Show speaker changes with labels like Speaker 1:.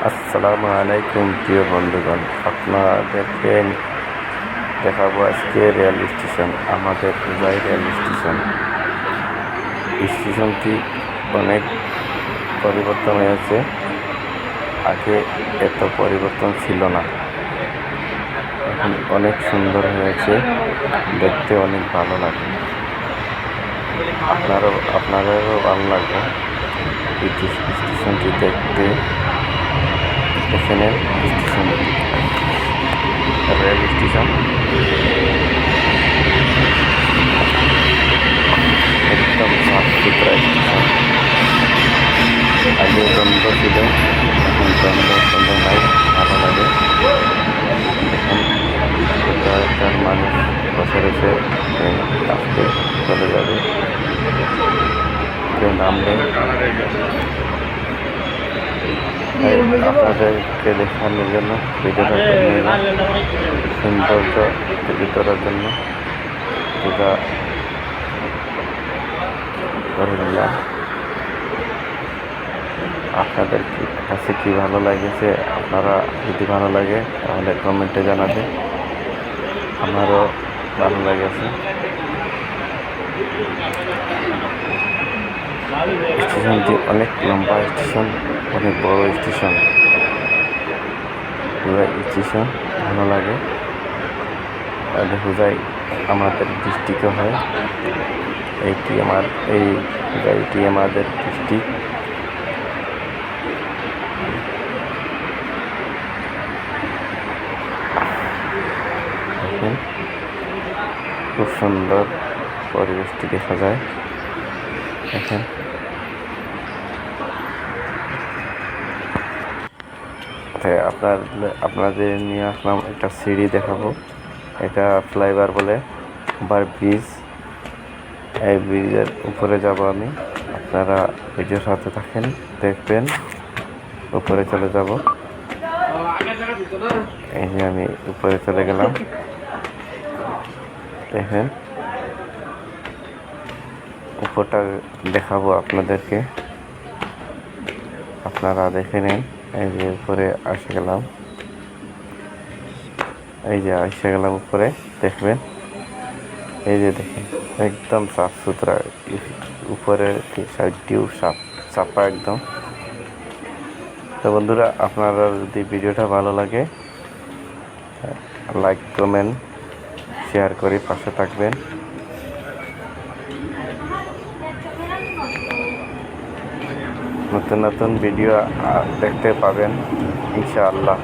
Speaker 1: আসসালামু আলাইকুম প্রিয় বন্ধুগণ, আপনাদেরকে দেখাবো আজকে রেল স্টেশন, আমাদের হুজাই রেল স্টেশন। স্টেশনটি অনেক পরিবর্তন হয়েছে, আগে এত পরিবর্তন ছিল না, এখন অনেক সুন্দর হয়েছে, দেখতে অনেক ভালো লাগে। আপনাদেরও ভালো লাগবে স্টেশনটি দেখতে। এখানে স্টেশন, রেল স্টেশন একদম সাফ সুতরা স্টেশন। আগে দ্বন্দ্ব ছিল, এখন দ্বন্দ্ব নাই, ভালো লাগে। এখন একটা মানুষ বসে রয়েছে, ট্রেন আসতে চলে যাবে, ট্রেন নামবে। আপনাদেরকে দেখানোর জন্য ভিডিওটা করে নিলাম, সৌন্দর্য তুলে ধরার জন্য যেটা করে নিলাম। আপনাদের কাছে কি ভালো লাগেছে, আপনারা যদি ভালো লাগে তাহলে কমেন্টে জানাবে। আমারও ভালো লেগেছে। স্টেশনটি অনেক লম্বা স্টেশন, অনেক বড় স্টেশন। হুজাই স্টেশন ভালো লাগে। হুজাই আমাদের ডিস্ট্রিক্টও হয়, এইটি আমাদের ডিস্ট্রিক্ট। খুব সুন্দর পরিবেশটি দেখা যায়। দেখেন, আপনাদের নিয়ে আসলাম একটা সিঁড়ি দেখাবো। এটা ফ্লাইওভার বলে, ওভার ব্রিজ। এই ব্রিজের উপরে যাব আমি, আপনারা ভিডিওর সাথে থাকেন, দেখবেন। উপরে চলে যাব, এই যে আমি উপরে চলে গেলাম। দেখেন, উপরটা দেখাবো আপনাদেরকে, আপনারা দেখে নেন। এই যে উপরে এসে গেলাম, উপরে দেখবেন। এই যে দেখেন, একদম সাফ সুতরা, উপরের সাইডটিও সাফা একদম। তো বন্ধুরা, আপনারা যদি ভিডিওটা ভালো লাগে লাইক কমেন্ট শেয়ার করে পাশে থাকবেন। নতুন নতুন ভিডিও দেখতে পাবেন ইনশাআল্লাহ।